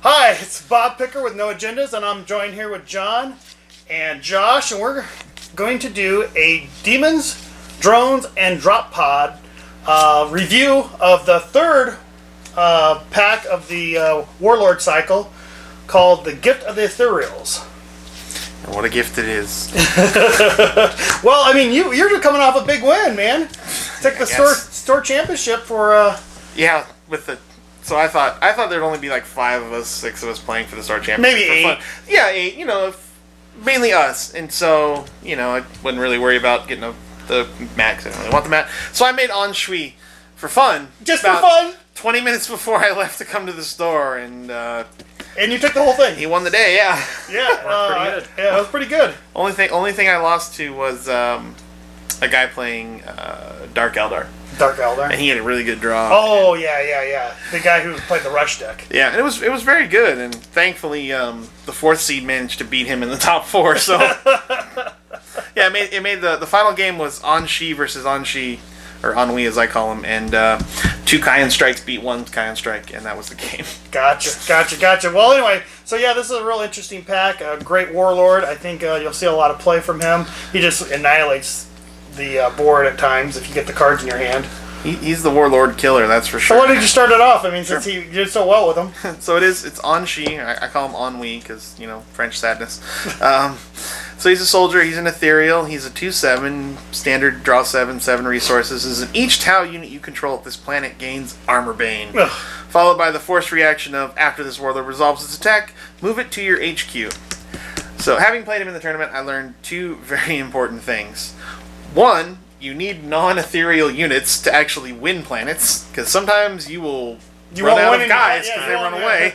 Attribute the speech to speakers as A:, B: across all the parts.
A: Hi, it's Bob Picker with No Agendas, and I'm joined here with John and Josh, and we're going to do a Demons, Drones, and Drop Pod review of the third pack of the Warlord Cycle called The Gift of the Ethereals.
B: And what a gift it is.
A: Well, I mean, you're coming off a big win, man. Took the store championship for...
B: Yeah, with the... So I thought there'd only be like 5 of us, 6 of us playing for the Star Championship.
A: Maybe 8.
B: Fun. Yeah, 8. You know, mainly us, and so I wouldn't really worry about getting the mat because I didn't really want the mat. So I made Anshui for fun.
A: Just for fun.
B: 20 minutes before I left to come to the store, and
A: you took the whole thing.
B: he won the day. Yeah.
A: Yeah, pretty good. Yeah, it was pretty good.
B: Only thing I lost to was a guy playing Dark Eldar.
A: Dark Eldar.
B: And he had a really good draw.
A: Oh, yeah. The guy who played the Rush deck.
B: Yeah, and it was very good, and thankfully the 4th seed managed to beat him in the top 4. So yeah, it made the final game was Anshi versus Anshi, or Ennui as I call him, and 2 Kayan Strikes beat 1 Kayan Strike, and that was the game.
A: Gotcha. Well, anyway, so yeah, this is a real interesting pack. A great Warlord. I think you'll see a lot of play from him. He just annihilates the board at times if you get the cards in your hand.
B: He's the Warlord killer, that's for sure.
A: So why did you start it off? I mean, since he did so well with him.
B: So it's Anshi. I call him Ennui because, French sadness. So he's a soldier, he's an Ethereal, he's a 2/7, standard draw 7 resources. And each Tau unit you control at this planet gains Armor Bane.
A: Ugh. Followed
B: by the forced reaction of, after this Warlord resolves its attack, move it to your HQ. So having played him in the tournament, I learned 2 very important things. 1, you need non-ethereal units to actually win planets, because sometimes you run out of guys because they run away.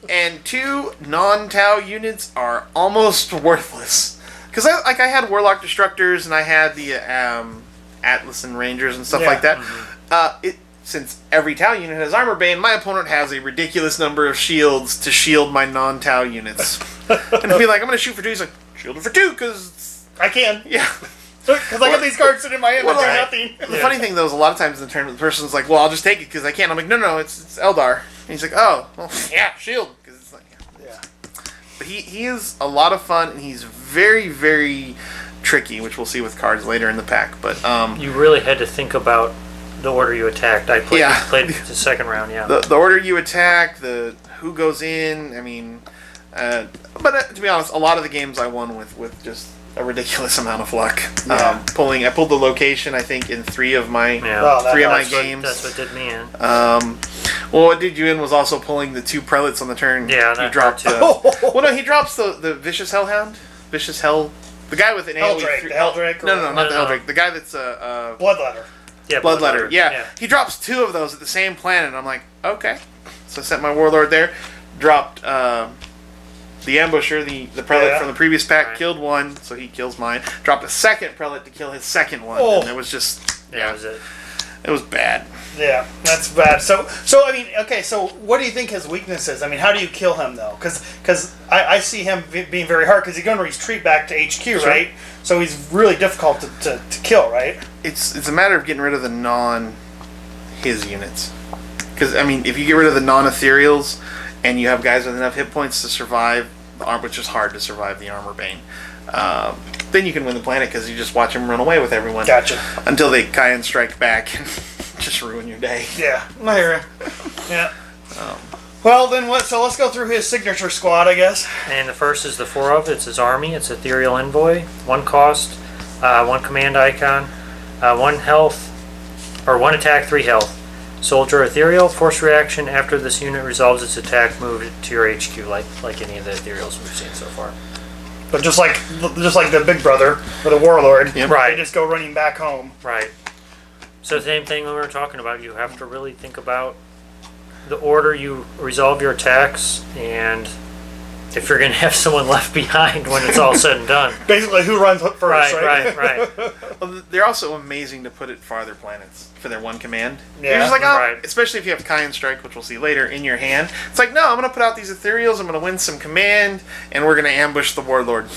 B: And 2, non-Tau units are almost worthless. Because I had Warlock Destructors and I had the Atlas and Rangers and stuff like that. Mm-hmm. Since every Tau unit has Armor Bane, my opponent has a ridiculous number of shields to shield my non-Tau units. And he'll be like, I'm going to shoot for 2. He's like, shield it for 2 because
A: I can.
B: Yeah.
A: Because I got these cards sitting in my hand and do nothing.
B: The funny thing, though, is a lot of times in the tournament, the person's like, well, I'll just take it because I can. I'm like, no, it's Eldar. And he's like, oh, well, yeah, shield. Cause it's like, yeah. But he is a lot of fun, and he's very, very tricky, which we'll see with cards later in the pack. But
C: you really had to think about the order you attacked. I played the second round, yeah.
B: The order you attack, the who goes in, I mean... but to be honest, a lot of the games I won with just... a ridiculous amount of luck.
A: Yeah.
B: I pulled the location, I think, in 3 of my games.
C: That's what did me in.
B: Well, what did you in was also pulling the 2 prelates on the turn.
C: Yeah,
B: he dropped. Well, no, he drops the Vicious Hellhound, the guy with an
A: Helldrake. The Helldrake.
B: No, not the Helldrake. The guy that's
A: Bloodletter.
C: Yeah,
B: Bloodletter. Yeah, he drops 2 of those at the same planet. And I'm like, okay. So I sent my Warlord there, dropped. The Ambusher, the prelate from the previous pack, killed 1, so he kills mine. Dropped a second prelate to kill his second one, and it was just...
C: that was it.
B: It was bad.
A: Yeah, that's bad. So I mean, okay, so what do you think his weakness is? I mean, how do you kill him, though? Because I see him being very hard, because he's going to retreat back to HQ, right? So he's really difficult to kill, right?
B: It's a matter of getting rid of the non-his units. Because, I mean, if you get rid of the non-ethereals... and you have guys with enough hit points to survive, which is hard to survive the Armor Bane, then you can win the planet because you just watch him run away with everyone.
A: Gotcha.
B: Until they Kayan Strike back and just ruin your day.
A: Yeah, I hear you. Yeah. Well, then what? So let's go through his signature squad, I guess.
C: And the first is the 4 of. It's his army. It's Ethereal Envoy. 1 cost, 1 command icon, 1 health, or 1 attack, 3 health. Soldier Ethereal, force reaction after this unit resolves its attack, move it to your HQ, like any of the Ethereals we've seen so far.
A: But just like the Big Brother or the Warlord,
C: right?
A: They just go running back home,
C: right? So same thing when we were talking about. You have to really think about the order you resolve your attacks, and if you're going to have someone left behind when it's all said and done.
A: Basically, who runs first, right?
C: Right.
B: Well, they're also amazing to put at farther planets for their 1 command.
A: Yeah.
B: You're just like, especially if you have Kayan Strike, which we'll see later, in your hand. It's like, no, I'm going to put out these Ethereals, I'm going to win some command, and we're going to ambush the Warlord.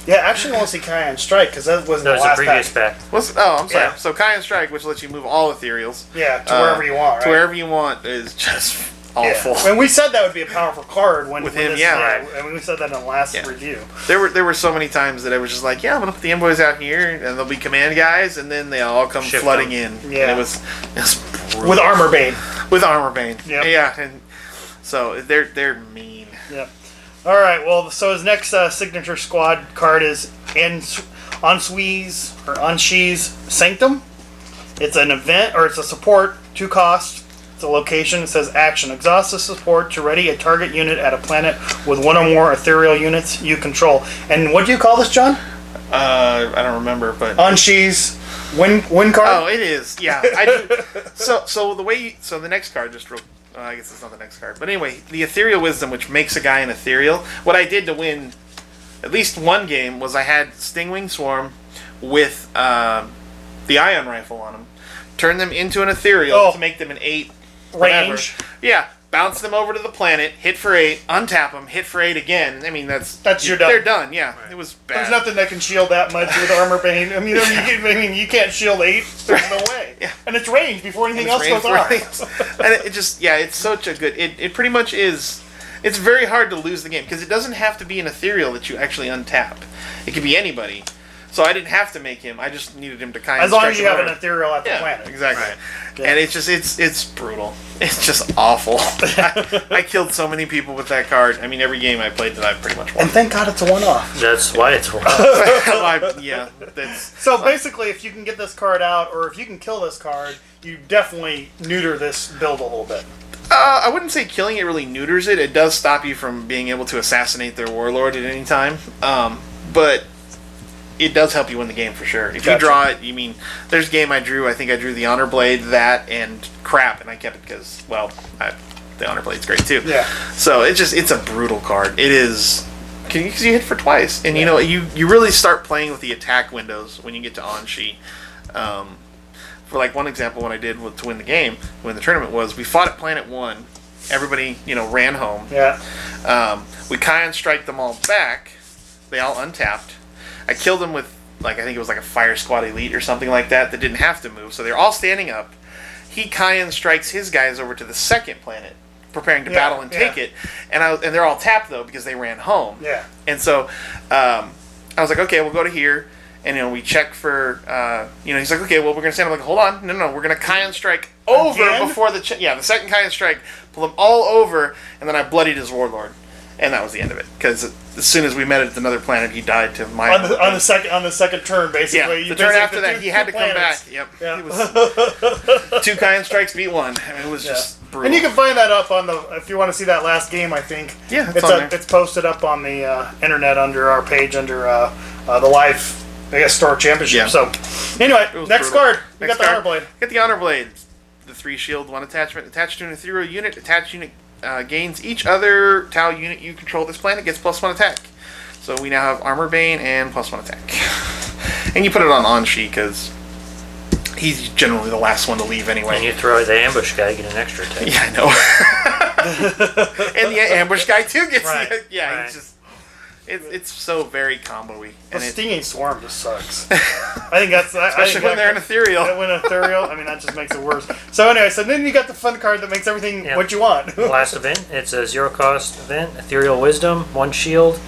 A: Yeah, actually, I want to see Kayan Strike, because that wasn't the last
C: previous pack.
B: I'm sorry. So Kayan Strike, which lets you move all Ethereals.
A: Yeah, to wherever you want, right?
B: To wherever you want is just awful.
A: Yeah. And we said that would be a powerful card when
B: With
A: when
B: him,
A: this,
B: yeah.
A: I mean, we said that in the last
B: Yeah.
A: review.
B: There were so many times that I was just like, yeah, I'm gonna put the envoys out here, and they'll be command guys, and then they all come
C: Ship
B: flooding
C: them.
B: in.
A: Yeah.
B: And it was brutal.
A: With Armor Bane.
B: With Armor Bane.
A: Yep.
B: Yeah, and so they're mean.
A: Yep. All right. Well, so his next signature squad card is Anshi's Sanctum. It's an event, or it's a support, 2 cost. It's a location. It says action. Exhaust the support to ready a target unit at a planet with 1 or more ethereal units you control. And what do you call this, John?
B: I don't remember, but
A: Anshi's win card.
B: oh, it is. Yeah, I do. So the way the next card just real. I guess it's not the next card, but anyway, the Ethereal Wisdom, which makes a guy an Ethereal. What I did to win at least one game was I had Stingwing Swarm with the Ion Rifle on them, turn them into an Ethereal to make them an 8 whatever.
A: Range.
B: Yeah, bounce them over to the planet, hit for 8, untap them, hit for 8 again. I mean,
A: That's your done.
B: They're done. Yeah, it was bad.
A: There's nothing that can shield that much with Armor Bane. I mean, you can't shield 8. There's no way.
B: Yeah.
A: And it's range before anything else
B: Range
A: goes
B: for
A: off.
B: things. And it just, yeah, it's such a good. It pretty much is. It's very hard to lose the game because it doesn't have to be an Ethereal that you actually untap. It could be anybody. So I didn't have to make him. I just needed him to kind of.
A: As long as you have an Ethereal at the
B: yeah,
A: planet.
B: exactly.
A: Right. Yeah.
B: And it's just it's brutal. It's just awful. I killed so many people with that card. I mean, every game I played that I pretty much won.
A: And thank God it's a one-off.
C: That's why it's one.
B: Yeah, that's.
A: So basically, if you can get this card out, or if you can kill this card, you definitely neuter this build a little bit.
B: I wouldn't say killing it really neuters it. It does stop you from being able to assassinate their warlord at any time. But it does help you win the game for sure. If you draw it, you mean, there's a game I drew. I think I drew the Honor Blade, that, and crap, and I kept it because, well, the Honor Blade's great too.
A: Yeah.
B: So it's a brutal card. It is. Because you hit for twice, and you know you really start playing with the attack windows when you get to Anshi. For like one example, what I did to win the game, win the tournament, was we fought at Planet 1. Everybody, ran home.
A: Yeah.
B: We Kion strike them all back. They all untapped. I killed them with, I think it was like a Fire Squad Elite or something like that didn't have to move. So they're all standing up. He Kion strikes his guys over to the second planet, preparing to battle and take it. And they're all tapped, though, because they ran home.
A: Yeah.
B: And so I was like, okay, we'll go to here. And, we check for, he's like, okay, well, we're going to stand up. I'm like, hold on. No, we're going to Kion strike over
A: Again?
B: before the second Kion strike, pull them all over, and then I bloodied his warlord. And that was the end of it. Because as soon as we met at another planet, he died to my
A: on the second turn, basically.
B: Yeah, the turn after that, he had to come back. Yep.
A: Yeah.
B: It was 2 Kion strikes beat 1. I mean, it was just brutal.
A: And you can find that up on if you want to see that last game, I think.
B: Yeah, it's on there.
A: It's posted up on the internet under our page under the live, Store Championship.
B: Yeah.
A: So, anyway, next
B: brutal.
A: card. We got the Honor Blade.
B: Get the Honor Blade. The 3 shield, 1 attachment. Attached to an ethereal unit. Attached unit gains each other Tau unit you control this planet gets +1 attack. So we now have Armor Bane and +1 attack. And you put it on Anshi because he's generally the last one to leave anyway.
C: And you throw the ambush guy, get an extra attack.
B: Yeah, I know. And the ambush guy too gets
C: Right.
B: Right. He's just. It's so very combo-y.
A: The Stinging Swarm just sucks. I think that's...
B: Especially when they're an Ethereal.
A: When Ethereal, that just makes it worse. So anyway, then you got the fun card that makes everything what you want.
C: Last event, it's a 0-cost event, Ethereal Wisdom, 1 shield,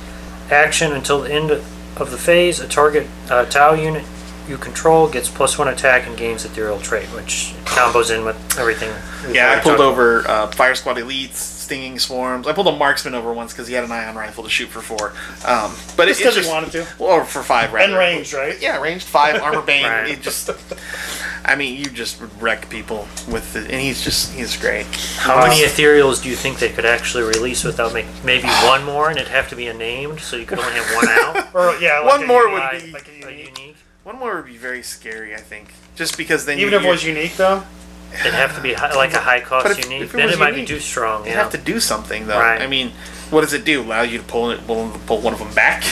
C: action until the end of the phase, a target Tau unit you control gets +1 attack and gains Ethereal trait, which combos in with everything.
B: Yeah, I pulled over Fire Squad Elites, Stinging Swarms. I pulled a Marksman over once because he had an Ion Rifle to shoot for 4. But
A: just because you wanted to.
B: Or for 5, rather.
A: And ranged, right?
B: Yeah, ranged 5, Armor Bane.
C: Right.
B: It just... you just would wreck people with it. And he's great.
C: How many Ethereals do you think they could actually release without maybe one more, and it'd have to be a named, so you could only have one out?
A: Or,
B: one more would be...
A: Like a unique.
B: One more would be very scary, I think. Just because then
A: Even if it was unique, though?
C: It'd have to be like a high-cost unique.
B: If
C: Then it might be
B: unique,
C: too strong.
B: You'd have to do something, though.
C: Right.
B: What does it do? Allow you to pull one of them back?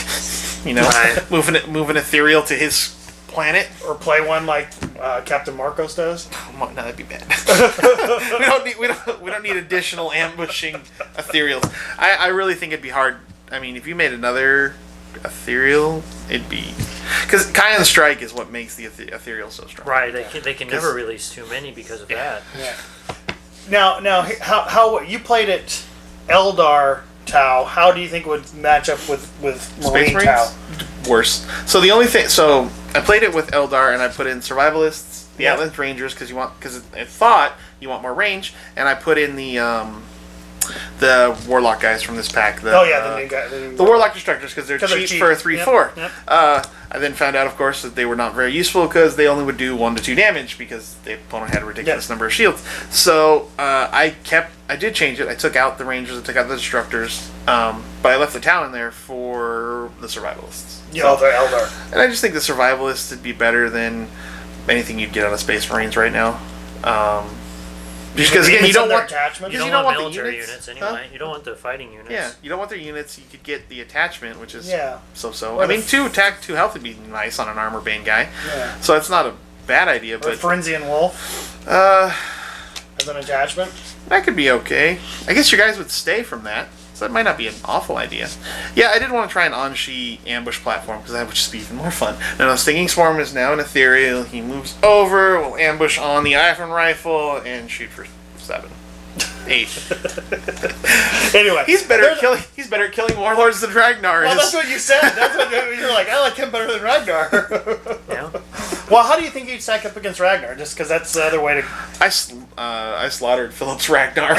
C: Right.
B: move an ethereal to his planet?
A: Or play one like Captain Marcos does?
B: No, that'd be bad. we don't need additional ambushing ethereals. I really think it'd be hard. If you made another ethereal, it'd be... Because Kion Strike is what makes the ethereal so strong.
C: Right, they can never release too many because of that.
A: Yeah. Now, how you played it, Eldar Tau? How do you think it would match up with Marine Tau?
B: Worse. So the only thing, so I played it with Eldar, and I put in Survivalists, the Atlas Rangers, because I thought you want more range, and I put in the Warlock guys from this pack. The
A: new guy.
B: The Warlock Destructors, because they're cheap for a 3/4.
A: Yep.
B: I then found out, of course, that they were not very useful because they only would do 1 to 2 damage because the opponent had a ridiculous number of shields. So I did change it. I took out the Rangers, I took out the Destructors, but I left the Tau in there for the Survivalists.
A: Yeah, the Eldar.
B: And I just think the Survivalists would be better than anything you'd get out of Space Marines right now. Just because again, you don't want
C: You don't want military units anyway. Huh? You don't want the fighting units.
B: Yeah, you don't want their units. You could get the attachment, which is so.
A: Well,
B: I mean, 2 attack, 2 health would be nice on an armor bane guy.
A: Yeah.
B: So it's not a bad idea.
A: Or
B: But
A: Forensian Wolf. As an attachment.
B: That could be okay. I guess your guys would stay from that. So that might not be an awful idea. Yeah, I did want to try an Anshi ambush platform because that would just be even more fun. Now, the Stinging Swarm is now an Ethereal. He moves over, will ambush on the Iron Rifle, and shoot for 7. 8.
A: Anyway,
B: he's better at killing warlords than Ragnar is.
A: Well, that's what you said. That's what you're like. I like him better than Ragnar.
C: Yeah.
A: Well, how do you think he'd stack up against Ragnar? Just because that's the other way to.
B: I slaughtered Philip's Ragnar.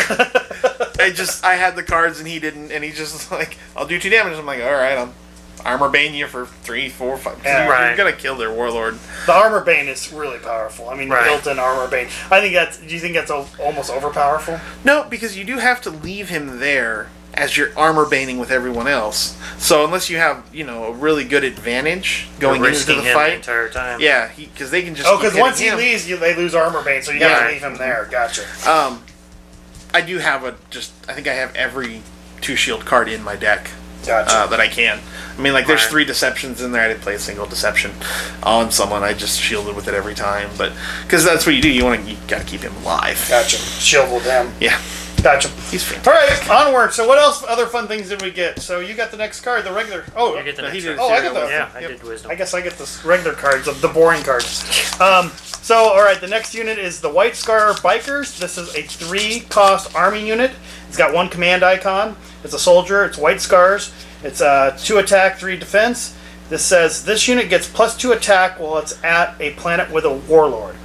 B: I had the cards and he didn't, and he's just like, I'll do 2 damage. I'm like, all right, I'm armor bane you for 3, 4, 5.
A: Yeah,
B: you're gonna kill their warlord.
A: The armor bane is really powerful. I mean, built-in armor bane. I think that's. Do you think that's almost overpowerful?
B: No, because you do have to leave him there as you're armor baning with everyone else. So unless you have a really good advantage going into the fight
C: the entire time.
B: Yeah, because they can just.
A: Oh, because once he leaves, they lose armor bane, so you have to leave him there. Gotcha.
B: I do have I think I have every 2 shield card in my deck.
A: Gotcha.
B: That I can. I mean, like, there's 3 deceptions in there. I didn't play a single deception on someone. I just shielded with it every time. But because that's what you do. You gotta keep him alive.
A: Gotcha. Shield with him.
B: Yeah.
A: Gotcha.
B: He's fantastic.
A: All right, onward. So what else? Other fun things did we get? So you got the next card, the regular. Oh,
C: you get the next
A: card. I got the.
C: Yeah, I did wisdom.
A: I guess I get the regular cards, the boring cards. So all right, the next unit is the White Scar Bikers. This is a 3-cost army unit. It's got 1 command icon. It's a soldier. It's White Scars. It's 2 attack, 3 defense. This says this unit gets +2 attack while it's at a planet with a warlord.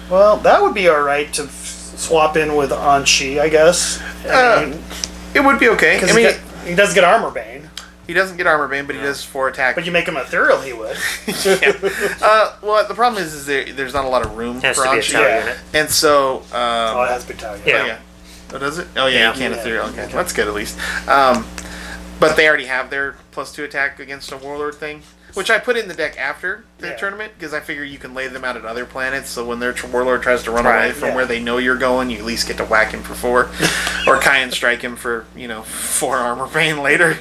A: Well, that would be all right to swap in with Anshi, I guess.
B: It would be okay. I mean,
A: he doesn't get armor bane.
B: He doesn't get armor bane, but he does 4 attack.
A: But you make him ethereal, he would.
B: Well, the problem is there's not a lot of room for Anshi.
C: Unit.
B: And so.
A: It has to be Tau unit.
B: Yeah. Oh, does it? Oh, yeah, you can't ethereal. Okay, that's good at least. But they already have their +2 attack against a warlord thing, which I put in the deck after the tournament because I figure you can lay them out at other planets. So when their warlord tries to run away from where they know you're going, you at least get to whack him for 4, or Kai strike him for 4 armor bane later.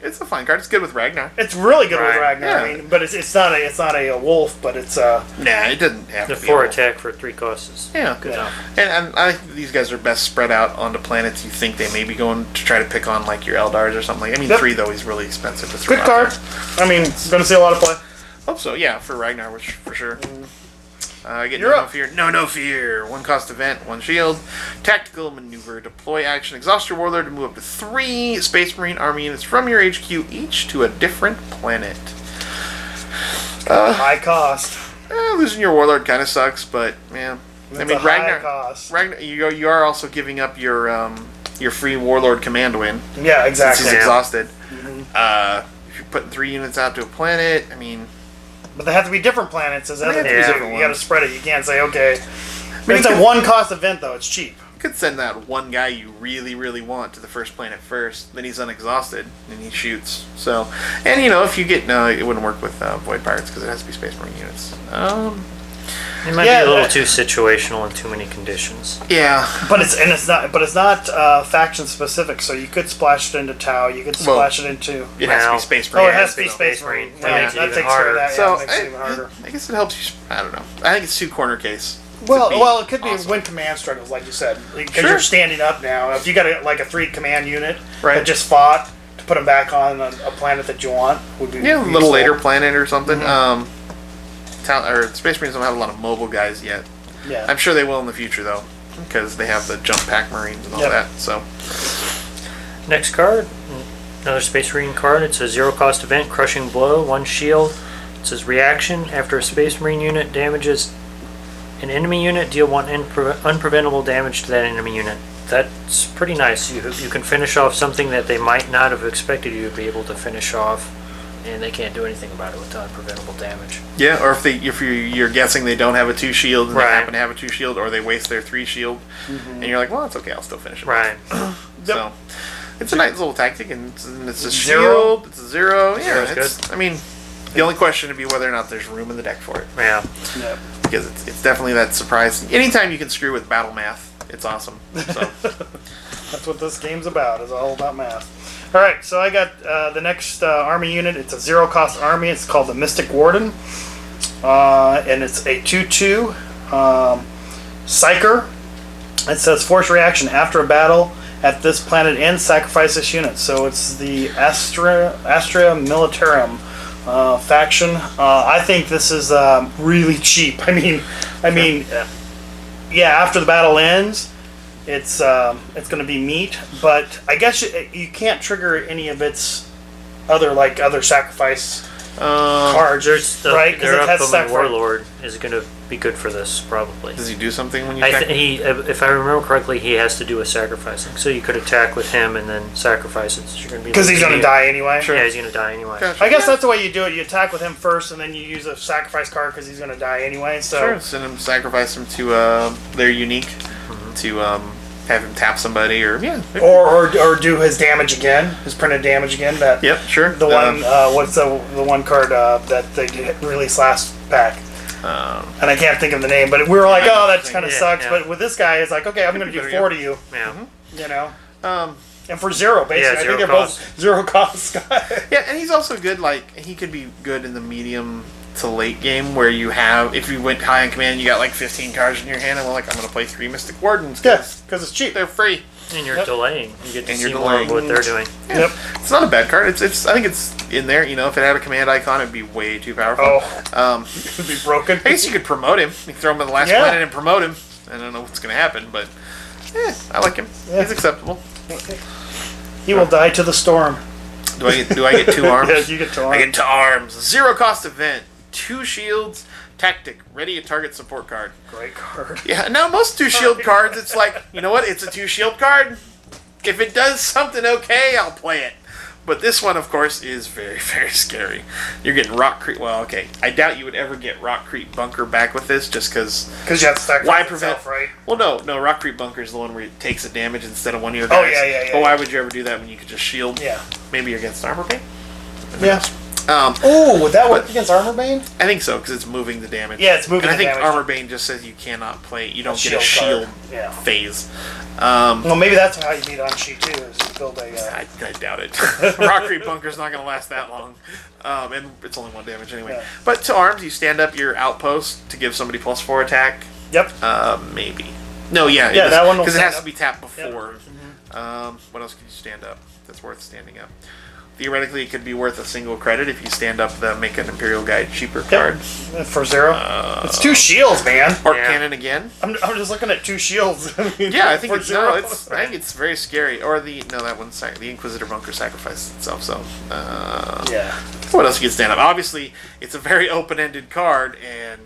B: It's a fine card. It's good with Ragnar.
A: It's really good with Ragnar.
B: Yeah.
A: I mean, but it's not a wolf, but it's
B: Nah, it doesn't have
C: the
B: to be
C: 4
B: a wolf.
C: attack for 3 costs.
B: Yeah,
C: good enough.
B: And I think these guys are best spread out onto planets you think they may be going to try to pick on, like your Eldars or something. I mean, 3 though is really expensive to throw.
A: Good card. I mean, going to see a lot of play.
B: Hope so. Yeah, for Ragnar, which for sure. Get
A: You're
B: no
A: up.
B: fear. No fear. 1 cost event, 1 shield. Tactical maneuver. Deploy action. Exhaust your warlord to move up to 3 Space Marine army units from your HQ, each to a different planet.
A: High cost.
B: Losing your warlord kind of sucks, but yeah.
A: It's a high cost.
B: Ragnar, you are also giving up your free warlord command win.
A: Yeah, exactly.
B: Since he's exhausted. If you're putting 3 units out to a planet, I mean.
A: But they have to be different planets as other
B: Yeah.
A: two. You got to spread it. You can't say okay.
B: mean,
A: It's a 1-cost event though. It's cheap.
B: You could send that one guy you really, really want to the first planet first. Then he's unexhausted and he shoots. So, and if you get it wouldn't work with Void Pirates because it has to be Space Marine units.
C: It might be a little too situational and too many conditions.
B: Yeah,
A: But it's not faction specific. So you could splash it into Tau. You could splash it into.
B: it has to
C: Well,
B: be Space Marine.
A: Oh, it has to be
C: Space
A: Space
C: Marine.
A: Marine.
C: That
A: Yeah,
C: makes it
A: that
C: even
A: takes care
C: harder.
A: of that.
B: So
A: Yeah, it makes it even harder.
B: I guess it helps you. I don't know. I think it's too corner case.
A: Well, it could be win command struggles, like you said, because
B: Sure.
A: you're standing up now. If you got a 3 command unit
B: Right.
A: that just fought to put them back on a planet that you want, would be
B: Yeah, a little
A: useful.
B: later planet or something. Space Marines don't have a lot of mobile guys yet.
A: Yeah,
B: I'm sure they will in the future though. because they have the jump pack Marines and all
A: Yep.
B: that. So
C: Next card, another Space Marine card. It's a 0-cost event, Crushing Blow, 1 shield. It says reaction. After a Space Marine unit damages an enemy unit, deal 1 unpreventable damage to that enemy unit. That's pretty nice. You can finish off something that they might not have expected you to be able to finish off, and they can't do anything about it with the unpreventable damage.
B: yeah, or if you're guessing they don't have a 2 shield and they
C: Right.
B: happen to have a 2 shield, or they waste their 3 shield, and you're like, well, it's okay, I'll still finish it.
C: Right.
B: So it's a nice little tactic, and it's a
A: Zero.
B: shield. It's a 0. Yeah,
C: Zero's
B: it's,
C: good.
B: I mean, the only question would be whether or not there's room in the deck for it,
C: Yeah.
A: Yep.
B: because it's definitely that surprise. Anytime you can screw with battle math, it's awesome. So
A: That's what this game's about. It's all about math. All right, so I got the next army unit. It's a 0-cost army. It's called the Mystic Warden, and it's a 2/2 Psyker. It says force reaction after a battle at this planet ends, sacrifice this unit. So it's the Astra Militarum faction. I think this is really cheap. I mean, yeah. After the battle ends, it's going to be meat. But I guess you can't trigger any of its other sacrifice cards, right? Because
C: Their
A: it has
C: upcoming
A: sacrifice.
C: Warlord is going to be good for this, probably.
B: does he do something when you
C: I
B: attack?
C: if I remember correctly, he has to do a sacrificing. So you could attack with him and then sacrifice it. So you're going to be
A: Because he's going to die anyway.
B: Sure.
C: Yeah, he's going to die anyway.
B: Gotcha.
A: I guess that's the way you do it. You attack with him first, and then you use a sacrifice card because he's going to die anyway. So
B: Sure, send him, sacrifice him to their unique to have him tap somebody, or
A: or do his damage again, his printed damage again. That
B: yep, sure.
A: the one what's the one card that they released last pack, and I can't think of the name. But we were like, oh, that kind of
C: Yeah,
A: sucks.
C: yeah.
A: But with this guy, it's like, okay, I'm going to do 4 to you.
C: Yeah.
A: You know,
B: Um,
A: and for 0 basically.
C: Yeah,
A: I think
C: 0
A: they're
C: cost.
A: both 0 cost guys.
B: yeah, and he's also good. Like he could be good in the medium to late game, where you have, if you went high on command, you got like 15 cards in your hand, and I'm going to play 3 Mystic Wardens.
A: Yes, because it's cheap.
B: They're free.
C: And you're
A: Yep.
C: delaying. You get to
B: And
C: see
B: you're
C: more of
B: delaying.
C: what they're doing.
B: Yeah.
A: Yep.
B: It's not a bad card. It's I think it's in there. You know, if it had a command icon, it'd be way too powerful.
A: Oh, it could be broken.
B: I guess you could promote him. You throw him on the last
A: Yeah.
B: planet and promote him. I don't know what's going to happen, but I like him.
A: Yeah.
B: He's acceptable.
A: He will die to the storm.
B: Do I get 2 arms?
A: Yes, you get 2
B: I
A: arms.
B: get 2 arms. 0 cost event. 2 shields. Tactic. Ready a target support card.
A: Great card.
B: Yeah. Now most 2 shield cards, it's like, you know what? It's a 2 shield card. If it does something okay, I'll play it. But this one, of course, is very, very scary. You're getting Rock Creep. Well, okay. I doubt you would ever get Rock Creep Bunker back with this, just because.
A: Because you have to sacrifice
B: Why prevent?
A: itself, right?
B: Well, no. Rock Creep Bunker is the one where it takes a damage instead of one of your
A: Oh,
B: guys.
A: yeah.
B: But why would you ever do that when you could just shield?
A: Yeah.
B: Maybe you're against Armor Paint?
A: Yeah.
B: Um,
A: Oh, would that work against Armor Bane?
B: I think so, because it's moving the damage.
A: Yeah, it's moving
B: and I
A: the
B: think
A: damage.
B: Armor Bane just says you cannot play. You don't get a
A: shield
B: shield
A: card. Yeah.
B: phase.
A: Well, maybe that's how you beat on sheet 2, is you build a...
B: I doubt it. Rock Creep Bunker's not going to last that long. And it's only 1 damage anyway.
A: Yeah.
B: But to arms, you stand up your outpost to give somebody +4 attack.
A: Yep.
B: Maybe. No, yeah.
A: Yeah, that one will
B: because it has
A: stand
B: to be tapped
A: Yep.
B: before. What else can you stand up that's worth standing up? Theoretically, it could be worth a single credit if you stand up the Make an Imperial Guide cheaper card.
A: For 0. It's 2 shields, man.
B: Arc
C: Yeah.
B: Cannon again.
A: I'm just looking at 2 shields. I mean,
B: Yeah, I think
A: for
B: it's
A: 0.
B: I think it's very scary. Or that one's the Inquisitor Bunker sacrifices itself. So
A: Yeah.
B: what else you can stand up? Obviously, it's a very open-ended card and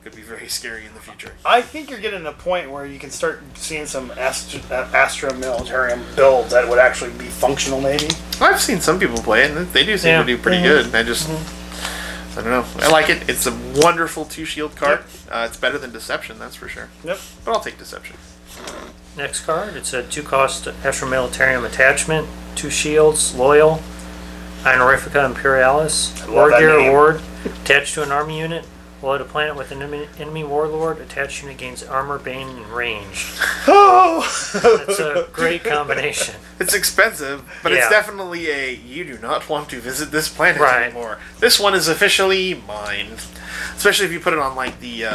B: could be very scary in the future.
A: I think you're getting to a point where you can start seeing some Astra Militarium builds that would actually be functional, maybe.
B: I've seen some people play it, and they do seem
C: Yeah.
B: to do pretty good. I just, I don't know. I like it. It's a wonderful 2 shield card. It's better than Deception, that's for sure.
A: Yep.
B: But I'll take Deception.
C: Next card, it's a 2-cost Astra Militarum attachment, 2 shields, loyal, Honorifica Imperialis,
A: love
C: War
A: that
C: Gear
A: name.
C: Award, attached to an army unit. While at a planet with an enemy warlord, attached unit gains armor, bane, and ranged.
A: Oh!
C: That's a great combination.
B: It's expensive, but it's
C: Yeah.
B: definitely you do not want to visit this planet
C: Right.
B: anymore. This one is officially mine. Especially if you put it on like the...
A: You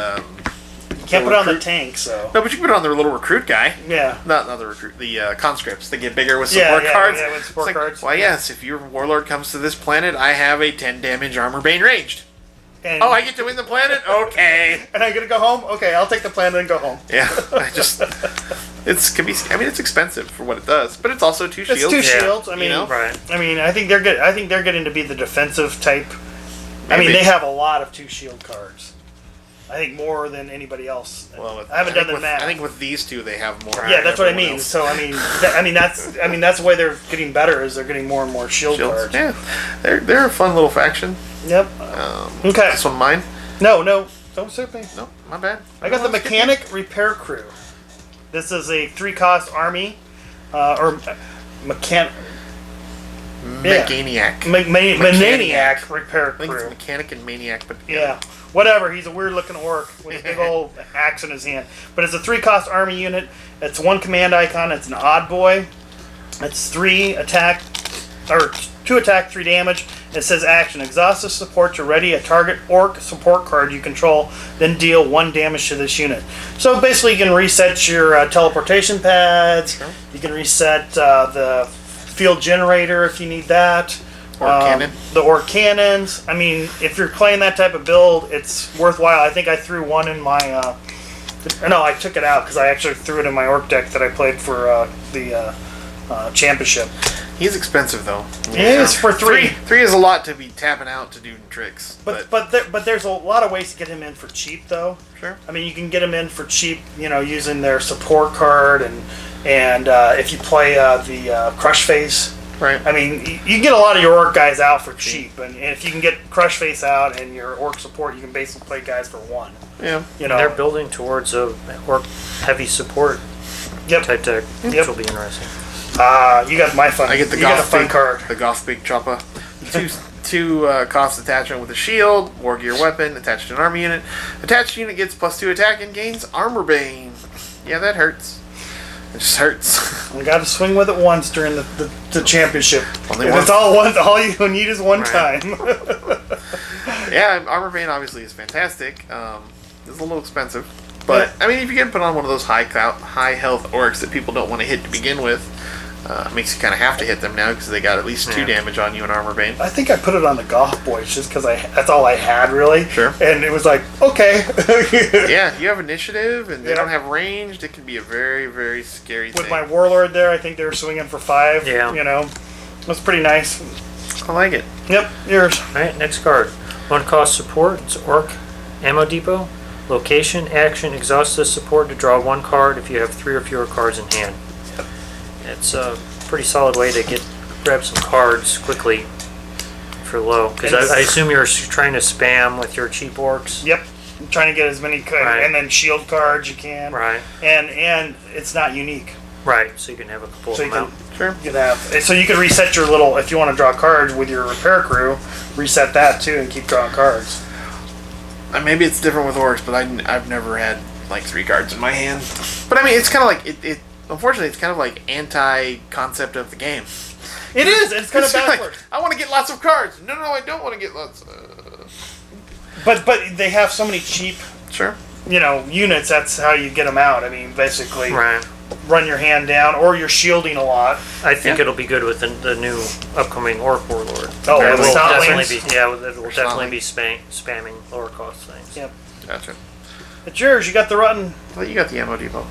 A: can't put it on the
B: recruit-
A: tank, so...
B: No, but you can put it on their little recruit guy.
A: Yeah.
B: Not the recruit, the conscripts. They get bigger with
A: Yeah,
B: support
A: yeah,
B: cards.
A: yeah, with support
B: It's like,
A: cards.
B: why, yes, if your warlord comes to this planet, I have a 10 damage armor bane ranged.
A: And,
B: Oh, I get to win the planet? Okay.
A: and I'm gonna go home. Okay, I'll take the planet and go home.
B: Yeah, it's expensive for what it does, but it's also two shields.
A: It's two shields. I mean,
C: Right.
A: I mean, I think they're good. I think they're getting to be the defensive type. I mean,
B: Maybe.
A: they have a lot of two shield cards. I think more than anybody else.
B: Well,
A: I haven't done the math.
B: I think with these two, they have more.
A: Yeah, that's what I
B: everyone
A: mean.
B: else.
A: So I mean that's the way they're getting better is they're getting more and more shield
B: Shields.
A: cards.
B: Yeah, they're a fun little faction.
A: Yep. Okay.
B: This one mine?
A: No, don't sue me.
B: No, my bad.
A: I got the Mechanic Repair Crew. This is a 3-cost army, or mechanic.
B: Mechaniac.
A: Maniac Repair
B: I think it's
A: Crew.
B: mechanic and maniac, but
A: Yeah, whatever. He's a weird-looking orc with a big old axe in his hand. But it's a 3-cost army unit. It's 1 command icon. It's an odd boy. It's 3 attack, or 2 attack, 3 damage. It says action. Exhaustive support to ready a target orc support card you control, then deal 1 damage to this unit. So basically you can reset your teleportation pads.
B: Sure.
A: You can reset the field generator if you need that.
B: Or cannon.
A: The orc cannons. I mean, if you're playing that type of build, it's worthwhile. I think I threw one in my... no, I took it out because I actually threw it in my orc deck that I played for the championship.
B: he's expensive though.
A: It is for 3.
B: Three is a lot to be tapping out to do tricks.
A: But there's a lot of ways to get him in for cheap though.
B: Sure.
A: I mean, you can get him in for cheap, using their support card and if you play the Crush Face.
B: Right.
A: I mean, you can get a lot of your orc guys out for cheap, and if you can get Crush Face out and your orc support, you can basically play guys for 1.
B: Yeah.
C: They're building towards a orc heavy support type deck, which will be interesting.
A: You got my fun.
B: I get the
A: you got a
B: Goth
A: fun
B: Big
A: card.
B: The Goth Big Choppa. Two cost attachment with a shield, war gear weapon, attached to an army unit. Attached unit gets +2 attack and gains armor bane. Yeah, that hurts. It just hurts.
A: You got to swing with it once during the championship.
B: Only
A: If
B: once.
A: it's all you need is one
C: Right.
A: time.
B: Yeah, armor bane obviously is fantastic. It's a little expensive, but I mean, if you can put on one of those high health orcs that people don't want to hit to begin with, it makes you kind of have to hit them now because they got at least 2 damage on you in armor bane.
A: I think I put it on the Goth Boys just because that's all I had really.
B: Sure.
A: And it was like, okay.
B: Yeah, you have initiative and they
A: Yeah.
B: don't have ranged. It can be a very, very scary
A: With
B: thing.
A: my Warlord there, I think they were swinging for 5.
C: Yeah.
A: It was pretty nice.
B: I like it.
A: Yep, yours.
C: Alright, next card. 1 cost support. It's Orc Ammo Depot. Location, action, exhaustive support to draw 1 card if you have 3 or fewer cards in hand. It's a pretty solid way to grab some cards quickly for low. Because I assume you're trying to spam with your cheap orcs.
A: Yep. I'm trying to get as many
C: Right.
A: and then shield cards you can.
C: Right.
A: And it's not unique.
C: Right, so you can have a couple
A: So
C: of
A: you
C: them
A: can,
C: out.
B: Sure.
A: you can have so you can reset your little if you want to draw cards with your repair crew, reset that too and keep drawing cards.
B: Maybe it's different with orcs, but I've never had like 3 cards in my hand. But I mean, it's kind of like it. Unfortunately, it's kind of like anti-concept of the game.
A: It is. It's kind of
B: It's like,
A: backwards.
B: I want to get lots of cards. No, I don't want to get lots.
A: But they have so many cheap,
B: Sure.
A: units. That's how you get them out. I mean, basically,
C: Right.
A: run your hand down, or you're shielding a lot.
C: I think
B: Yeah.
C: it'll be good with the new upcoming Orc Warlord.
A: Oh,
C: it
A: with
C: will
A: Snotlings?
C: definitely be. Yeah, it will definitely
B: Snotlings.
C: be spamming lower cost things.
A: Yep.
B: Gotcha.
A: It's yours. You got the rotten.
B: Well, you got the ammo depot.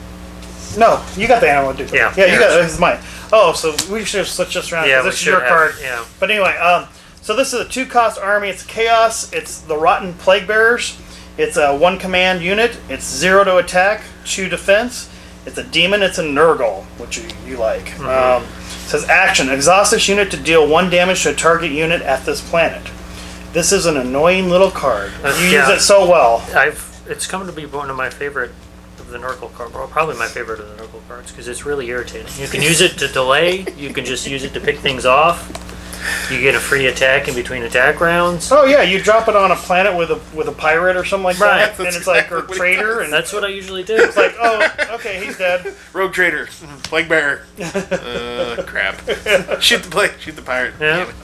A: No, you got the animal dude.
C: Yeah.
A: Yeah, you
B: Yeah.
A: got this is mine. Oh, so we should have switched this around
C: Yeah,
A: because
C: we
A: this is
C: should
A: your
C: have,
A: card.
C: yeah.
A: But anyway, so this is a 2-cost army. It's chaos. It's the Rotten Plague Bearers. It's a 1 command unit. It's 0 to attack, 2 defense. It's a demon. It's a Nurgle, which you like. It says action. Exhaust this unit to deal 1 damage to a target unit at this planet. This is an annoying little card. You
C: Yeah.
A: use it so well.
C: It's come to be one of my favorite of the Nurgle card, well, probably my favorite of the Nurgle cards because it's really irritating. You can use it to delay. You can just use it to pick things off. You get a free attack in between attack rounds.
A: Oh yeah, you drop it on a planet with a pirate or something like
C: Right.
A: that, and
B: That's
A: it's like
B: exactly
A: or
B: what it
A: traitor,
B: does.
A: and
C: That's what I usually do.
A: it's like, oh, okay, he's dead.
B: Rogue trader. Plague bearer. Crap. Shoot the pirate.
C: Yeah.
B: Damn it.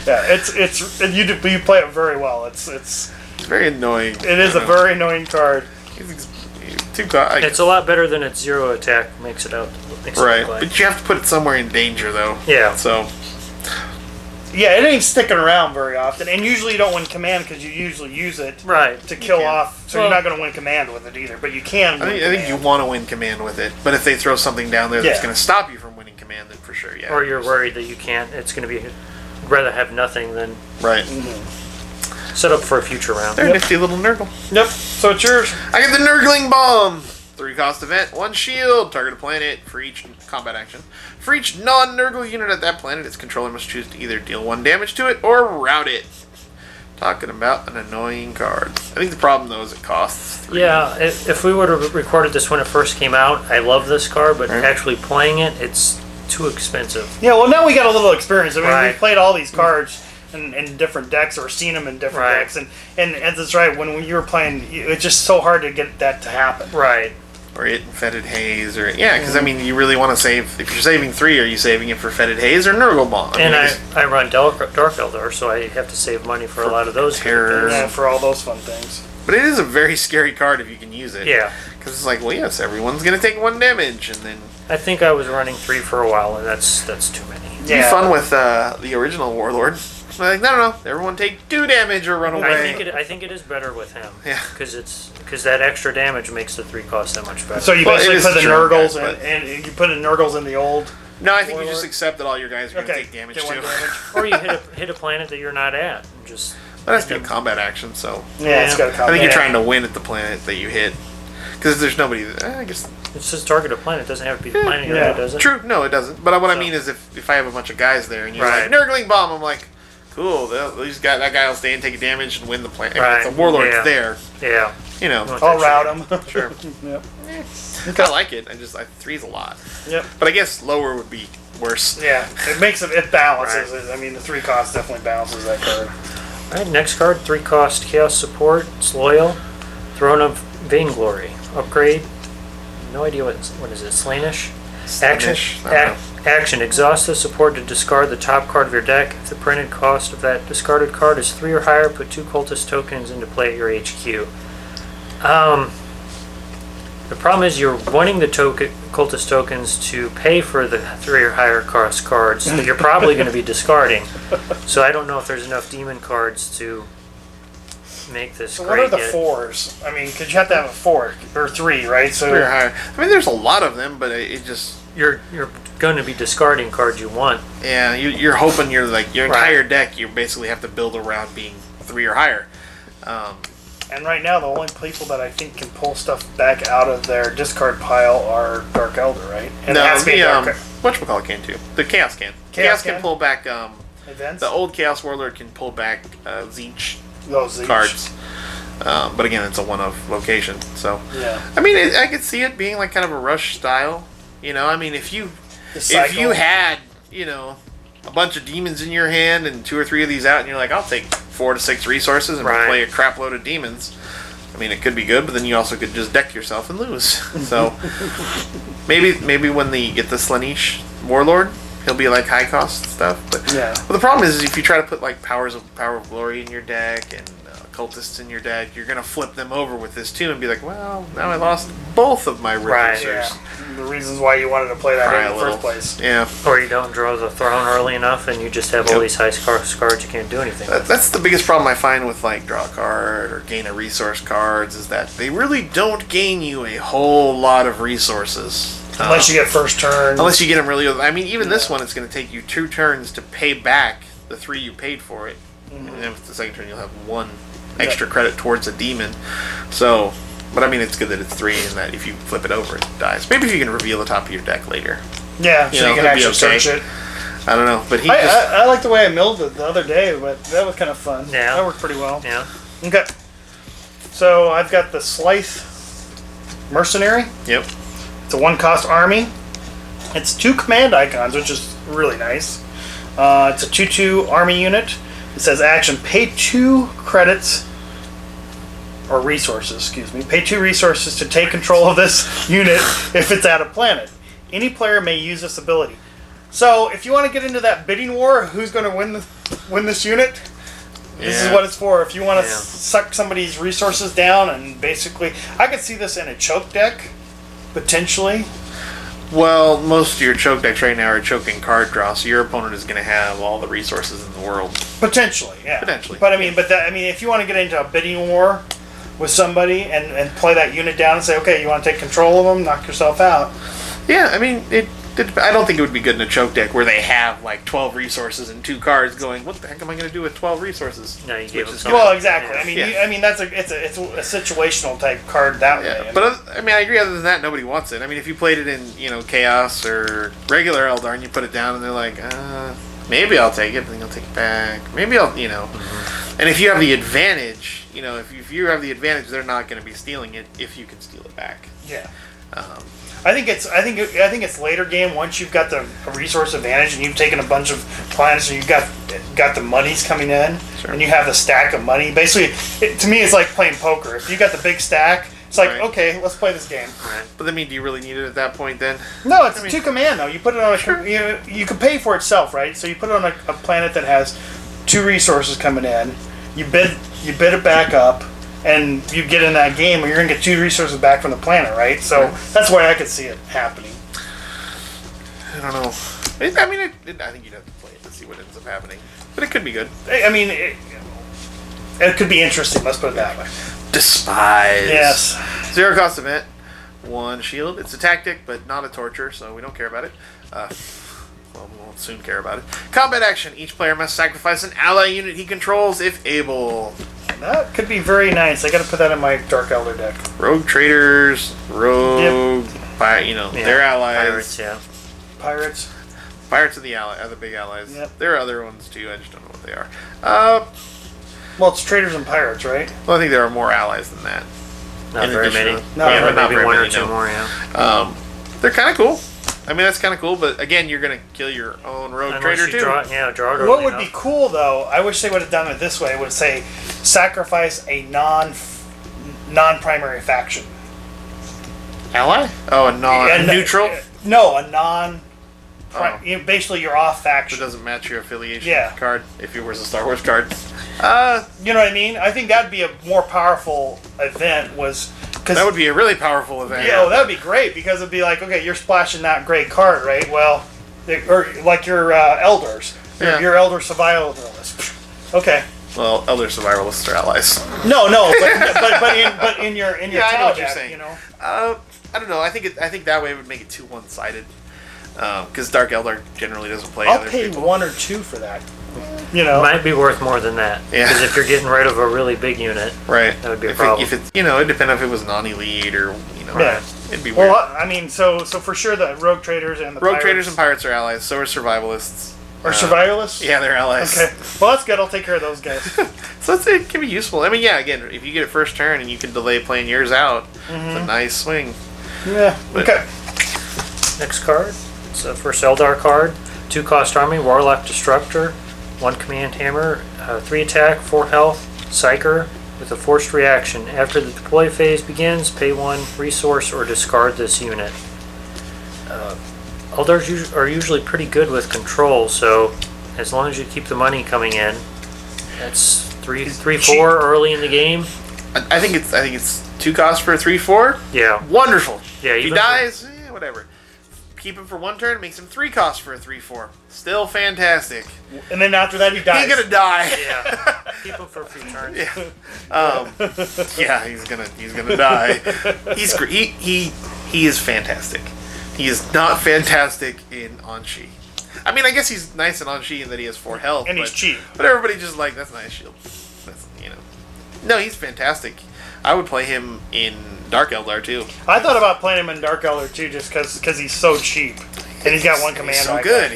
A: Yeah, you play it very well. It's
B: It's very annoying.
A: it is a very annoying card.
C: It's a lot better than its 0 attack makes it out. Makes it
B: Right,
C: look like.
B: but you have to put it somewhere in danger, though.
C: Yeah.
B: So
A: Yeah, it ain't sticking around very often, and usually you don't win command because you usually use it
C: Right.
A: to kill
B: can.
A: off. So
C: Well-
A: you're not going to win command with it either, but you can.
B: I think you want to win command with it, but if they throw something down there that's
A: Yeah.
B: going to stop you from winning command, then for sure, yeah.
C: Or you're worried that you can't. It's going to be. Rather have nothing than
B: Right.
C: set up for a future round.
B: They're a nifty little Nurgle.
A: Yep. So it's yours.
B: I get the Nurgling Bomb! 3 cost event, 1 shield, target a planet for each combat action. For each non-Nurgle unit at that planet, its controller must choose to either deal 1 damage to it or rout it. Talking about an annoying card. I think the problem though is it costs 3.
C: Yeah, if we would have recorded this when it first came out, I love this card, but
B: Right.
C: actually playing it, it's too expensive.
A: Yeah. Well, now we got a little experience. I mean,
C: Right.
A: we've played all these cards in different decks or seen them in different
C: Right.
A: decks, and that's right. When you were playing, it's just so hard to get that to happen.
C: Right.
B: Or it and Fetid Haze, or yeah, because I mean, you really want to save. If you're saving 3, are you saving it for Fetid Haze or Nurgle Bomb?
C: And
B: mean,
C: I run Dark Eldar, so I have to save money for a lot of those
B: terror.
C: things.
A: Yeah, for all those fun things.
B: but it is a very scary card if you can use it.
C: Yeah.
B: Because it's like, well, yes, everyone's gonna take 1 damage, and then
C: I think I was running 3 for a while, and that's too many.
B: it'd be fun with the original Warlord. Like, no, everyone take 2 damage or run away.
C: I think it is better with him.
B: Yeah.
C: Because that extra damage makes the 3 cost that much better.
A: So you
B: Well, it
A: basically
B: is
A: put the
B: true,
A: Nurgles
B: but-
A: and you put the Nurgles in the old.
B: No, I think you
A: Warlord?
B: just accept that all your guys are gonna
A: Okay.
B: take damage
A: Get
B: too.
A: 1 damage.
C: Or you hit a planet that you're not at, and just
B: That has to be a combat action, so
A: Yeah, it's got a
B: I
A: combat.
B: think you're
C: Yeah.
B: trying to win at the planet that you hit. Because there's nobody. I guess
C: it's just target a planet. It doesn't have to be the planet you're
A: Yeah.
C: at, does it?
B: true. No, it doesn't. But what I
C: So-
B: mean is, if I have a bunch of guys there and you're
C: Right.
B: like Nurgling Bomb, I'm like, cool. That guy will stay and take damage and win the planet. I mean,
C: Right.
B: if the Warlord's
C: Yeah.
B: there,
C: Yeah.
B: you know.
C: Want
A: I'll
C: that
A: route
C: shit.
A: them.
B: Sure.
A: Yep.
B: I like it. 3's a lot.
A: Yep.
B: But I guess lower would be worse.
A: Yeah, it makes it balances it. I mean, the 3 cost definitely balances that card.
C: Alright, next card, 3 cost Chaos Support. It's loyal. Throne of Vainglory. Upgrade. No idea what is it? Slanish? Action.
B: Slanish? I don't
C: Action. Exhaust the support to discard the top card of your deck. If the printed cost of that discarded card is 3 or higher, put 2 cultist tokens into play at your HQ. The problem is you're wanting the cultist tokens to pay for the 3 or higher cost cards that you're probably going to be discarding. So I don't know if there's enough demon cards to make this
A: So
C: great
A: what are the
C: yet.
A: 4s? I mean, because you have to have a 4 or 3, right? So
B: 3 or higher. I mean, there's a lot of them, but it just.
C: You're going to be discarding cards you want.
B: Yeah, you're hoping your
C: Right.
B: entire deck you basically have to build around being 3 or higher.
A: And right now, the only people that I think can pull stuff back out of their discard pile are Dark Elder, right? And it has to be a Dark
B: whatchamacallit can too. The Chaos can.
A: Chaos
B: can
A: can?
B: pull back.
A: events.
B: The old Chaos Warlord can pull back Zeech
A: Those each.
B: cards. But again, it's a one-of location. So
A: Yeah.
B: I mean, I could see it being like kind of a rush style. You know, I mean, if you
A: Cycle.
B: had a bunch of demons in your hand and 2 or 3 of these out, and you're like, I'll take 4 to 6 resources and
C: Right.
B: play a crap load of demons. I mean, it could be good, but then you also could just deck yourself and lose. So maybe when they get the Slaanesh Warlord, he'll be like high cost stuff. But
A: Yeah.
B: well, the problem is if you try to put like Power of Glory in your deck and cultists in your deck, you're gonna flip them over with this too and be like, well, now I lost both of my
C: Right.
B: reducers.
A: Yeah. The reasons why you wanted to play that
B: Cry
A: in
B: a
A: the
B: little.
A: first place.
B: Yeah.
C: Or you don't draw the throne early enough and you just have all
B: Yep.
C: these high cards you can't do anything with.
B: That's the biggest problem I find with like draw a card or gain a resource cards is that they really don't gain you a whole lot of resources.
A: Unless you get first turn.
B: Unless you get them really. I mean, even this one, it's going to take you 2 turns to pay back the 3 you paid for it, and then with the second turn you'll have 1 extra credit towards a demon. So, but I mean, it's good that it's 3 and that if you flip it over, it dies. Maybe if you can reveal the top of your deck later.
A: Yeah,
B: You
A: so
B: know,
A: you can
B: it'd be
A: actually
B: okay.
A: search it.
B: I don't know, but he
A: I,
B: just.
A: I like the way I milled it the other day, but that was kind of fun.
C: Yeah.
A: That worked pretty well.
C: Yeah.
A: Okay. So I've got the Slice Mercenary.
B: Yep.
A: It's a 1-cost army. It's 2 command icons, which is really nice. It's a 2/2 army unit. It says action, pay 2 credits, or resources, excuse me. Pay 2 resources to take control of this unit if it's at a planet. Any player may use this ability. So if you want to get into that bidding war, who's going to win this unit? This is
B: Yeah.
A: what it's for. If you want to
C: Yeah.
A: suck somebody's resources down and basically, I could see this in a choke deck, potentially.
B: Well, most of your choke decks right now are choking card draw, so your opponent is going to have all the resources in the world.
A: Potentially, yeah.
B: Potentially.
A: But I mean, if you want to get into a bidding war with somebody and play that unit down and say, okay, you want to take control of them, knock yourself out.
B: Yeah, I mean, I don't think it would be good in a choke deck where they have like 12 resources and 2 cards going, what the heck am I going to do with 12 resources?
C: No, you give them
A: Well, exactly. I mean,
B: Yeah.
A: I mean that's it's a situational type card that way.
B: Yeah, but I mean, I agree. Other than that, nobody wants it. I mean, if you played it in Chaos or regular Eldar and you put it down and they're like, maybe I'll take it, but then you'll take it back. Maybe I'll, And if you have the advantage, if you have the advantage, they're not going to be stealing it if you can steal it back.
A: Yeah. I think it's later game once you've got the resource advantage and you've taken a bunch of planets and you've got the monies coming in and you have the stack of money. Basically, to me, it's like playing poker. If you got the big stack, it's like okay, let's play this game.
B: Right. But I mean, do you really need it at that point then?
A: No, it's 2 command though. You put it on you can pay for itself, right? So you put it on a planet that has 2 resources coming in. You bid it back up. And you get in that game, you're going to get 2 resources back from the planet, right? So that's why I could see it happening.
B: I don't know. I mean, I think you'd have to play it to see what ends up happening. But it could be good.
A: I mean, it could be interesting. Let's put it that way.
B: Despise.
A: Yes.
B: 0 cost event. 1 shield. It's a tactic, but not a torture, so we don't care about it. Well, we'll soon care about it. Combat action. Each player must sacrifice an ally unit he controls if able.
A: That could be very nice. I got to put that in my Dark Elder deck.
B: Rogue traders, their allies.
C: Pirates, yeah.
A: Pirates.
B: Pirates are the big allies.
A: Yep.
B: There are other ones too. I just don't know what they are.
A: Well, it's traders and pirates, right?
B: Well, I think there are more allies than that.
C: Not very many.
A: Not
C: Maybe
B: very
C: 1 or
B: many,
C: 2
B: no.
C: more, yeah.
B: They're kind of cool. I mean, that's kind of cool, but again, you're going to kill your own rogue
C: Unless
B: trader
C: you
B: too.
C: draw it
A: What would be cool, though, I wish they would have done it this way, would say sacrifice a non-primary faction.
B: Ally? Oh, a non-neutral?
A: No, a non... Basically, you're off
B: It
A: faction.
B: doesn't match your affiliation card if it was a Star Wars card.
A: You know what I mean? I think that'd be a more powerful event.
B: That would be a really powerful event.
A: Yeah, that would be great because it'd be like, okay, you're splashing that great card, right? Well, or like your elders, your elder survivalists. Okay.
B: Well, elder survivalists are allies.
A: No, but in your
B: I know
A: Tau
B: what you're
A: deck,
B: saying. I don't know. I think that way would make it too one-sided. Because Dark Eldar generally doesn't play
A: I'll
B: other
A: pay
B: people.
A: 1 or 2 for that.
C: Might be worth more than that.
B: Yeah.
C: Because if you're getting rid of a really big unit,
B: Right.
C: that would be a problem.
B: If it it'd depend if it was non-elite or
A: Yeah.
B: it'd be weird.
A: Well, I mean, so for sure the rogue traders and the
B: Rogue
A: pirates
B: traders and pirates are allies. So are survivalists.
A: are survivalists.
B: Yeah, they're allies.
A: Okay. Well, that's good. I'll take care of those guys.
B: So it can be useful. I mean, yeah. Again, if you get it first turn and you can delay playing yours out, it's a nice swing.
A: Yeah.
B: But-
A: Okay.
C: Next card. It's the first Eldar card. 2 cost army, Warlock Destructor, 1 command hammer, 3 attack, 4 health, Psyker with a forced reaction. After the deploy phase begins, pay 1 resource or discard this unit. Eldars are usually pretty good with control, so as long as you keep the money coming in, that's 3-4 early in the game.
B: I think it's 2 costs for a 3/4.
C: Yeah.
B: Wonderful.
C: Yeah,
B: If he
C: even for-
B: dies, whatever. Keep him for 1 turn, makes him 3 costs for a 3/4. Still fantastic.
A: And then after that, he dies.
B: He's gonna die.
C: Yeah. Keep them for a few turns.
B: Yeah, he's gonna die. He's great. He is fantastic. He is not fantastic in Anshi. I mean, I guess he's nice in Anshi in that he has 4 health,
A: And he's cheap.
B: But everybody just like that's a nice shield. That's No, he's fantastic. I would play him in Dark Eldar too.
A: I thought about playing him in Dark Elder too, just because he's so cheap and he's got 1 command.
B: He's so
A: icon.
B: good.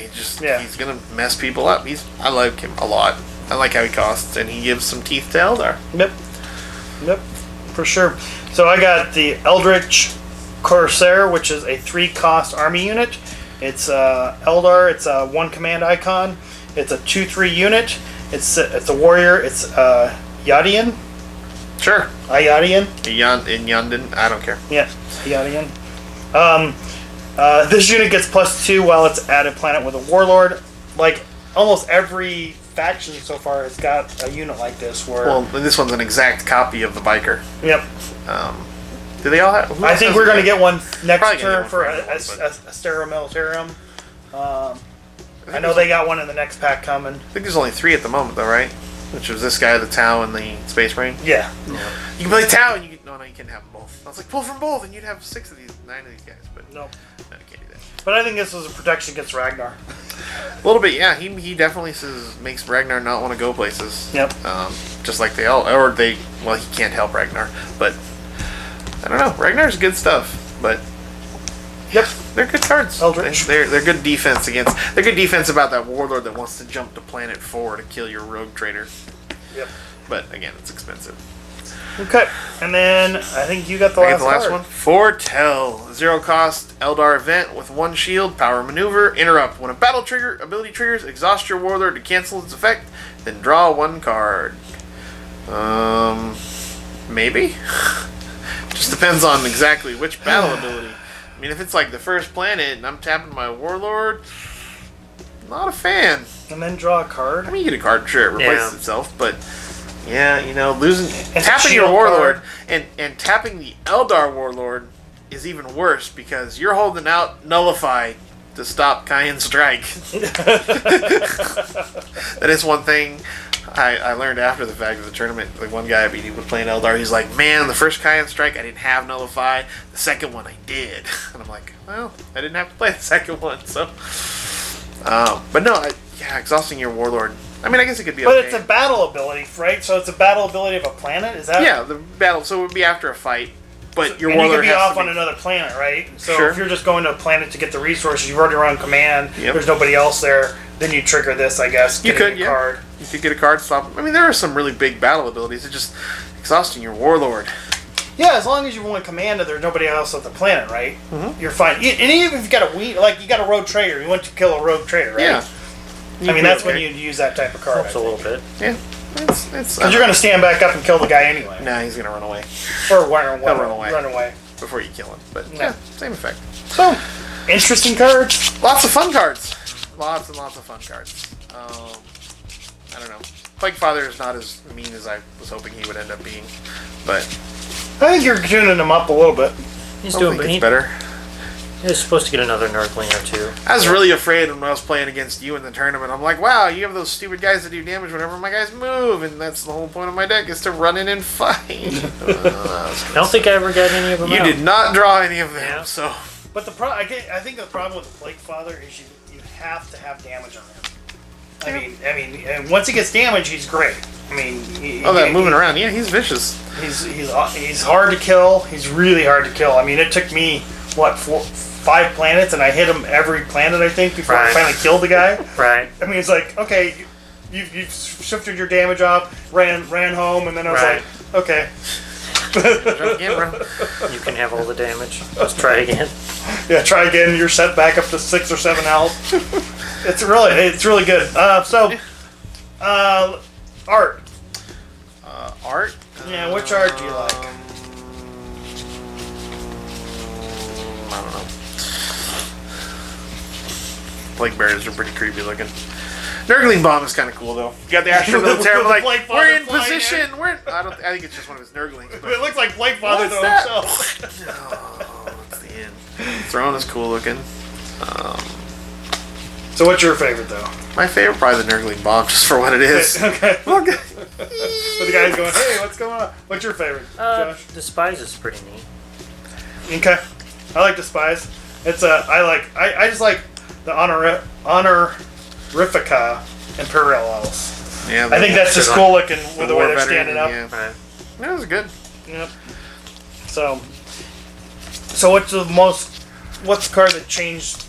B: He's gonna mess people up. I like him a lot. I like how he costs, and he gives some teeth to Eldar.
A: Yep, for sure. So I got the Eldritch Corsair, which is a 3 cost army unit. It's Eldar. It's a 1 command icon. It's a 2/3 unit. It's a warrior. It's Yadian.
B: Sure.
A: Ayadian.
B: In Yundin, I don't care.
A: Yeah, Ayadian. This unit gets +2 while it's at a planet with a warlord. Like almost every faction so far has got a unit like this. Where
B: Well, this one's an exact copy of the biker.
A: yep.
B: Do they all have? Who
A: I
B: else
A: think
B: has
A: we're
B: it?
A: going to get one
B: Probably
A: next
B: gonna
A: turn
B: get
A: for
B: one for everyone,
A: Astera Militarum. I know they got one in the next pack coming.
B: I think there's only 3 at the moment, though, right? Which was this guy, the Tau, and the Space Marine.
A: Yeah.
B: You can play Tau, and you can, no, you can have them both. I was like, pull from both, and you'd have 6 of these, 9 of these guys. But
A: No.
B: you can't do that.
A: But I think this was a protection against Ragnar.
B: A little bit, yeah. He definitely makes Ragnar not want to go places.
A: Yep.
B: Just like they all, or they, well, he can't help Ragnar, but I don't know. Ragnar's good stuff, but
A: Yep.
B: they're good cards.
A: Eldritch.
B: They're good defense against. They're good defense about that warlord that wants to jump to planet 4 to kill your rogue trader.
A: Yep.
B: But again, it's expensive.
A: Okay. And then I think you got the
B: I
A: last,
B: get the last
A: card.
B: one. Foretell. 0 cost Eldar event with 1 shield, power maneuver, interrupt. When a battle ability triggers, exhaust your warlord to cancel its effect, then draw 1 card. Maybe? Just depends on exactly which battle ability. I mean, if it's like the first planet and I'm tapping my warlord, not a fan.
A: And then draw a card.
B: I mean, you get a card, sure, it replaces
C: Yeah.
B: itself, but yeah, you know,
A: a
B: tapping your
A: shield
B: warlord and tapping the Eldar warlord is even worse because you're holding out Nullify to stop Kayan Strike. That is one thing I learned after the fact of the tournament. Like one guy I beat, he was playing Eldar. He's like, "Man, the first Kayan Strike I didn't have Nullify. The second one I did." And I'm like, "Well, I didn't have to play the second one, so." But no, exhausting your warlord. I mean, I guess it could be.
A: But
B: okay.
A: it's a battle ability, right? So it's a battle ability of a planet. Is that?
B: Yeah, the battle. So it would be after a fight, but your
A: and you
B: warlord
A: could be
B: has
A: off
B: to
A: on another planet, right? So
B: Sure.
A: if you're just going to a planet to get the resources, you've already run command.
B: Yep.
A: There's nobody else there. Then you trigger this, I guess.
B: You
A: getting
B: could,
A: a
B: yeah.
A: card.
B: You could get a card stop. I mean, there are some really big battle abilities. It's just exhausting your warlord.
A: Yeah, as long as you want command and there's nobody else on the planet, right?
B: Mhm.
A: You're fine. And even if you got you got a rogue trader, you want to kill a rogue trader, right?
B: Yeah.
A: I mean, that's when you'd use that type of card.
C: Helps a little bit.
B: Yeah. It's.
A: Because you're going to stand back up and kill the guy anyway.
B: Nah, he's gonna run away
A: Or
B: run away.
A: Run away.
B: before you kill him. But
A: Yeah.
B: yeah, same effect.
A: So, interesting cards.
B: Lots of fun cards. Lots and lots of fun cards. I don't know. Plague Father is not as mean as I was hoping he would end up being, but
A: I think you're tuning him up a little bit.
C: He's
B: I
C: doing
B: think
C: but
B: it's better.
C: He's supposed to get another Nurgling or 2.
B: I was really afraid when I was playing against you in the tournament. I'm like, wow, you have those stupid guys that do damage whenever my guys move, and that's the whole point of my deck is to run in and fight.
C: I don't think I ever got any of them
B: You
C: out.
B: did not draw any of them,
C: Yeah.
B: so
A: But I think the problem with the Plague Father is you have to have damage on him. I mean, and once he gets damage, he's great. I mean,
B: that moving around, yeah, he's vicious.
A: He's hard to kill. He's really hard to kill. I mean, it took me 5 planets, and I hit him every planet I think before I
C: Right.
A: finally killed the guy.
C: Right.
A: I mean, it's like, okay, you've shifted your damage off, ran home, and then I was
C: Right.
A: like, okay.
B: Yeah, bro.
C: You can have all the damage. Let's try again.
A: Yeah, try again. You're set back up to 6 or 7 health. It's really good. Art.
B: Art?
A: Yeah, which art do you like?
B: I don't know. Plague Bears are pretty creepy looking. Nurgling Bomb is kind of cool though. You got the Astro Militaire,
A: The
B: like,
A: Plague Father
B: we're in
A: flying
B: position.
A: in.
B: I think it's just one of his Nurglings. But
A: It looks like Plague Father
B: What's
A: though
B: that?
A: himself.
B: oh, it's the end. Throne is cool looking.
A: So what's your favorite though?
B: My favorite, probably the Nurgling Bomb, just for what it is.
A: Okay.
B: Look.
A: But the guy's going, hey, what's going on? What's your favorite, Josh?
C: Despise is pretty neat.
A: Okay. I like Despise. It's I just like the honorifica Imperials.
B: Yeah,
A: I think that's just cool looking with the way
B: war
A: they're
B: veteran,
A: standing up.
B: Yeah.
C: Right.
B: That was good.
A: Yep. So what's the card that changed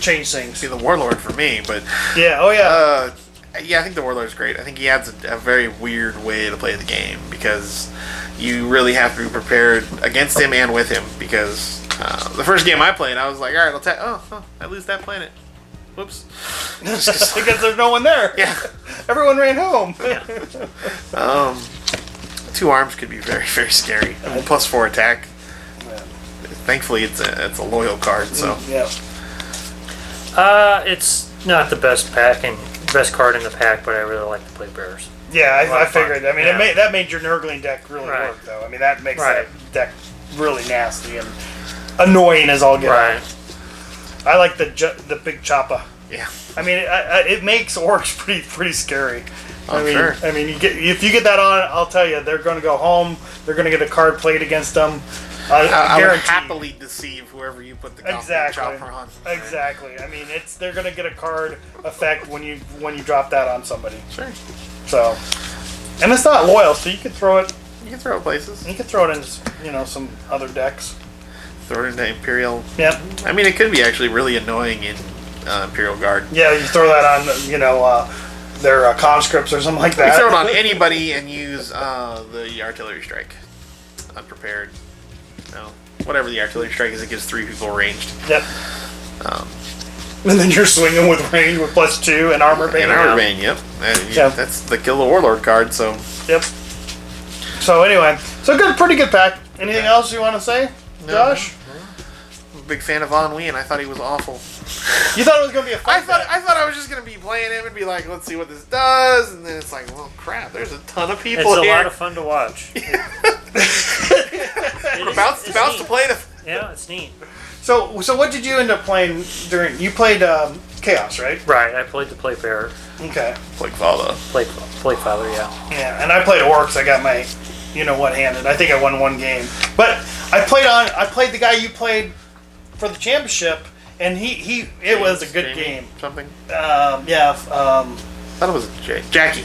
A: things?
B: See the Warlord for me, but
A: Yeah. Oh yeah.
B: yeah, I think the Warlord's great. I think he adds a very weird way to play the game because you really have to be prepared against him and with him. Because the first game I played, I was like, all right, I lose that planet. Whoops.
A: Because there's no one there.
B: Yeah.
A: Everyone ran home.
B: 2 arms could be very, very scary. I mean, +4 attack.
A: Yeah.
B: Thankfully, it's a loyal card. So
A: Yeah.
C: It's not the best best card in the pack, but I really like the Plague Bearers.
A: Yeah,
C: A lot
A: I
C: of fun.
A: figured. I mean,
C: Yeah.
A: that made your Nurgling deck really
C: Right.
A: work, though. I mean, that makes
C: Right.
A: that deck really nasty and annoying as all get out.
C: Right.
A: I like the big choppa.
B: Yeah.
A: I mean, it makes orcs pretty scary.
B: Sure.
A: I mean, if you get that on, I'll tell you, they're going to go home. They're going to get a card played against them.
B: I would
A: Guaranteed.
B: happily deceive whoever you put the chopper on.
A: Exactly. I mean, they're going to get a card effect when you drop that on somebody.
B: Sure.
A: So, and it's not loyal, so you can throw it.
B: You can throw it places.
A: You can throw it in some other decks.
B: Throw it into Imperial.
A: Yeah.
B: I mean, it could be actually really annoying in Imperial Guard.
A: Yeah, you throw that on, their conscripts or something like that.
B: You throw it on anybody and use the artillery strike. Unprepared. No. Whatever the artillery strike is, it gives 3 people ranged.
A: Yep. And then you're swinging with range with +2 and armor bane.
B: And armor bane, yep. That's the Kill the Warlord card, so.
A: Yep. So anyway, pretty good pack. Anything else you want to say, Josh?
B: I'm a big fan of Ennui, and I thought he was awful.
A: You thought it was going to be a fun pack.
B: I thought I was just going to be playing him and be like, let's see what this does, and then it's like, well, crap, there's a ton of people
C: It's a
B: here.
C: lot of fun to watch.
B: Bounce to play the...
C: Yeah, it's neat.
A: So what did you end up playing during? You played Chaos, right?
C: Right, I played the Plague Bearer.
A: Okay.
B: Plague Father.
C: Plague Father, yeah.
A: Yeah, and I played Orcs. I got my, one-handed. I think I won 1 game. But I played the guy you played for the championship, and it was a good game.
B: Something?
A: Yeah.
B: I thought it was Jackie.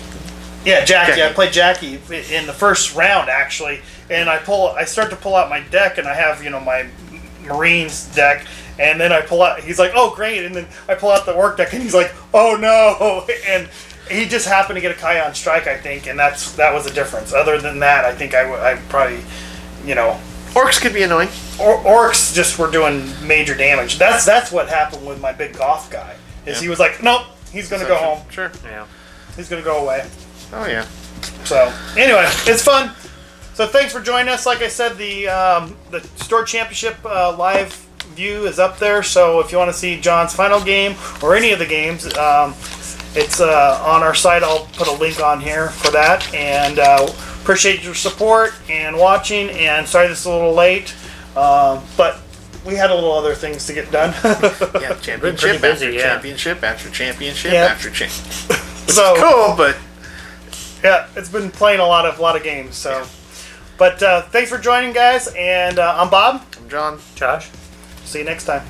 A: Yeah, Jackie. I played Jackie in the first round, actually. And I start to pull out my deck, and I have, my Marines deck, and then I pull out, he's like, oh, great, and then I pull out the Orc deck, and he's like, oh, no, and he just happened to get a Kion Strike, I think, and that was the difference. Other than that, I think I probably,
B: Orcs could be annoying.
A: Orcs just were doing major damage. That's what happened with my big Goth guy, is he was like, nope, he's going to go home.
B: Sure.
C: Yeah.
A: He's going to go away.
B: Oh, yeah.
A: So, anyway, it's fun. So thanks for joining us. Like I said, the Store Championship live view is up there. So if you want to see John's final game or any of the games, it's on our site. I'll put a link on here for that. And appreciate your support and watching. And sorry this is a little late, but we had a little other things to get done.
B: Yeah, championship
C: busy,
B: after
C: yeah.
B: championship after championship
A: Yeah.
B: after championship. Which
A: So
B: is cool, but
A: yeah, it's been playing a lot of games. So. But thanks for joining, guys, and I'm Bob.
B: I'm John.
C: Josh?
A: See you next time.